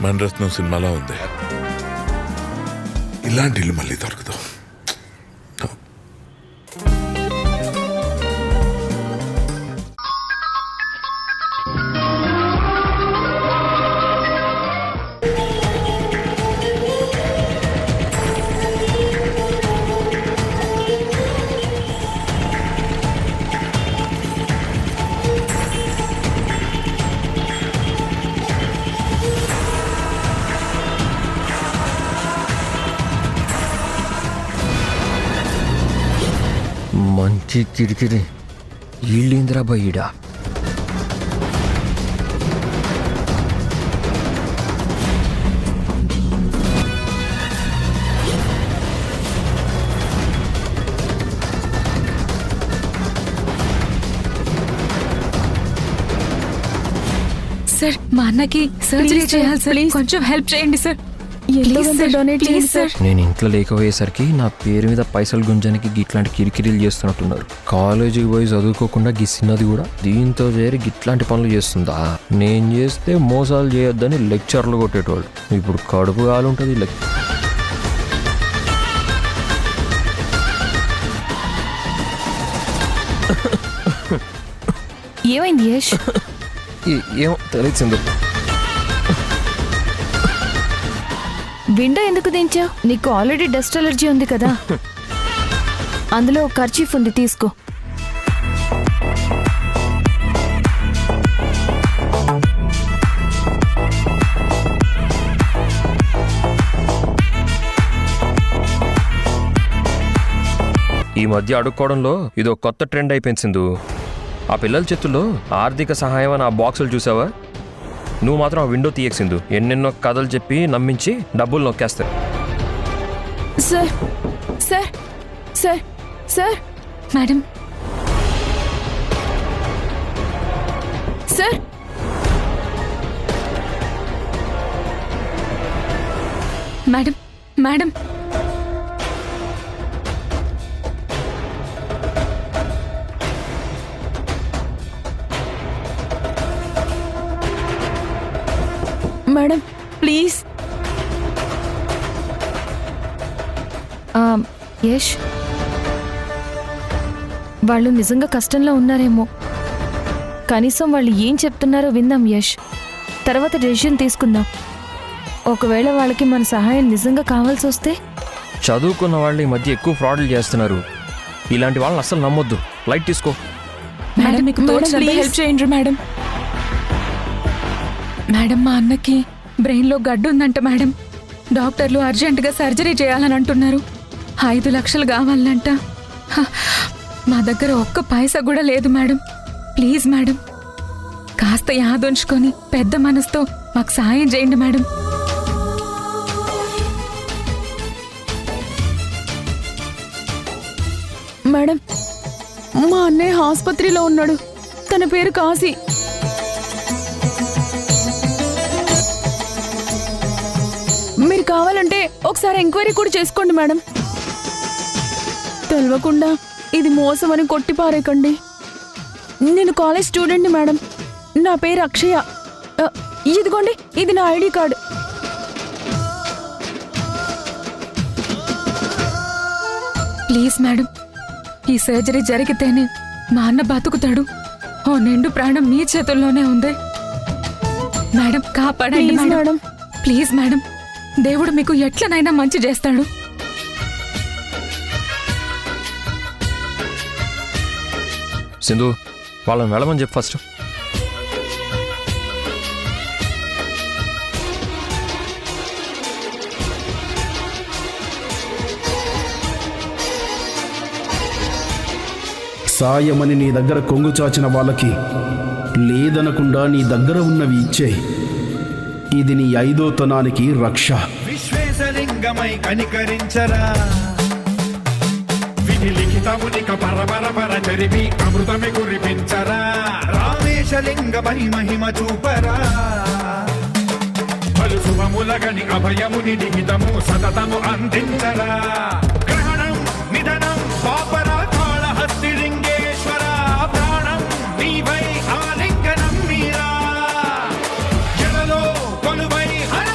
మణరత్నం సినిమాలో ఉంది. ఇలాంటి ఇల్లు మళ్ళీ దొరకదు. మంచి కిరికిరి ఈళ్ళేంద్రా బయ్యడా. సార్ మా అన్నకి సర్జరీ చేయాలి సార్, కొంచెం హెల్ప్ చేయండి సార్. నేను ఇంట్లో లేకపోయేసరికి నా పేరు మీద పైసలు గుంజానికి ఇట్లాంటి కిరికిరీలు చేస్తున్నట్టున్నారు. కాలేజీకి పోయి చదువుకోకుండా గిసినది కూడా దీంతో చేరి ఇట్లాంటి పనులు చేస్తుందా. నేను చేస్తే మోసాలు చేయొద్దని లెక్చర్లు కొట్టేటోళ్ళు. ఇప్పుడు కడుపు కాలుంటుంది. ఏమైంది యష్? ఏమో తెలిసింది. విండో ఎందుకు దించావు? నీకు ఆల్రెడీ డస్ట్ అలర్జీ ఉంది కదా. అందులో కర్చీఫ్ ఉంది, తీసుకో. ఈ మధ్య అడుక్కోవడంలో ఇదో కొత్త ట్రెండ్ అయిపోయింది సింధు. ఆ పిల్లల చేతుల్లో ఆర్థిక సహాయం అని ఆ బాక్సులు చూసావా? నువ్వు మాత్రం ఆ విండో తీయక్సిందు. ఎన్నెన్నో కథలు చెప్పి నమ్మించి డబ్బులు నొక్కేస్తారు. Sir sir sir sir madam sir madam madam madam please. యష్, వాళ్ళు నిజంగా కష్టంలో ఉన్నారేమో. కనీసం వాళ్ళు ఏం చెప్తున్నారో విందాం యష్. తర్వాత డెసిషన్ తీసుకుందాం. ఒకవేళ వాళ్ళకి మన సహాయం నిజంగా కావాల్సి వస్తే? చదువుకున్న వాళ్ళు ఈ మధ్య ఎక్కువ ఫ్రాడ్లు చేస్తున్నారు. ఇలాంటి వాళ్ళని అస్సలు నమ్మొద్దు. లైట్ తీసుకో. మేడం మీకు హెల్ప్ చేయండి మేడం. మేడం మా అన్నకి బ్రెయిన్లో గడ్డు ఉందంట మేడం. డాక్టర్లు అర్జెంటుగా సర్జరీ చేయాలని అంటున్నారు. 5 లక్షలు కావాలంట. మా దగ్గర ఒక్క పైసా కూడా లేదు మేడం. ప్లీజ్ మేడం, కాస్త యాదుంచుకొని పెద్ద మనసుతో మాకు సాయం చేయండి మేడం. మేడం మా అన్నయ్య ఆసుపత్రిలో ఉన్నాడు. తన పేరు కాశీ. మీరు కావాలంటే ఒకసారి ఎంక్వైరీ కూడా చేసుకోండి మేడం. తెలియకుండా ఇది మోసం అని కొట్టిపారేకండి. నేను కాలేజ్ స్టూడెంట్ని మేడం. నా పేరు అక్షయ. ఇదిగోండి, ఇది నా ఐడి కార్డు. ప్లీజ్ మేడం, ఈ సర్జరీ జరిగితేనే మా అన్న బతుకుతాడు. ఓ నిండు ప్రాణం మీ చేతుల్లోనే ఉంది మేడం. కాపాడండి మేడం. ప్లీజ్ మేడం, దేవుడు మీకు ఎట్లనైనా మంచి చేస్తాడు. సింధు, వాళ్ళని వెళ్ళమని చెప్పు ఫస్ట్. సాయమని నీ దగ్గర కొంగు చాచిన వాళ్ళకి లేదనకుండా నీ దగ్గర ఉన్నవి ఇచ్చే. ఇది నీ 5వ తనానికి రక్ష. విశ్వేశలింగమై కనికరించరా, విధి లిఖితమునిక పరపర చరివి అమృతమి కురిపించరా. రామేశలింగమై మహిమ చూపరా, పలు శుభములగని అభయముని లిఖితము సతతము అందించరా. గ్రహణం నిధనం పాపరా కాళహస్తి లింగేశ్వర, ప్రాణం నీవై ఆలింగనం మీరా. జలలో కొలువై హర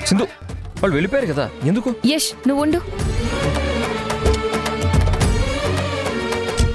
సింధు వాళ్ళు వెళ్ళిపోయారు కదా ఎందుకు? యష్ నువ్వు ఉండు.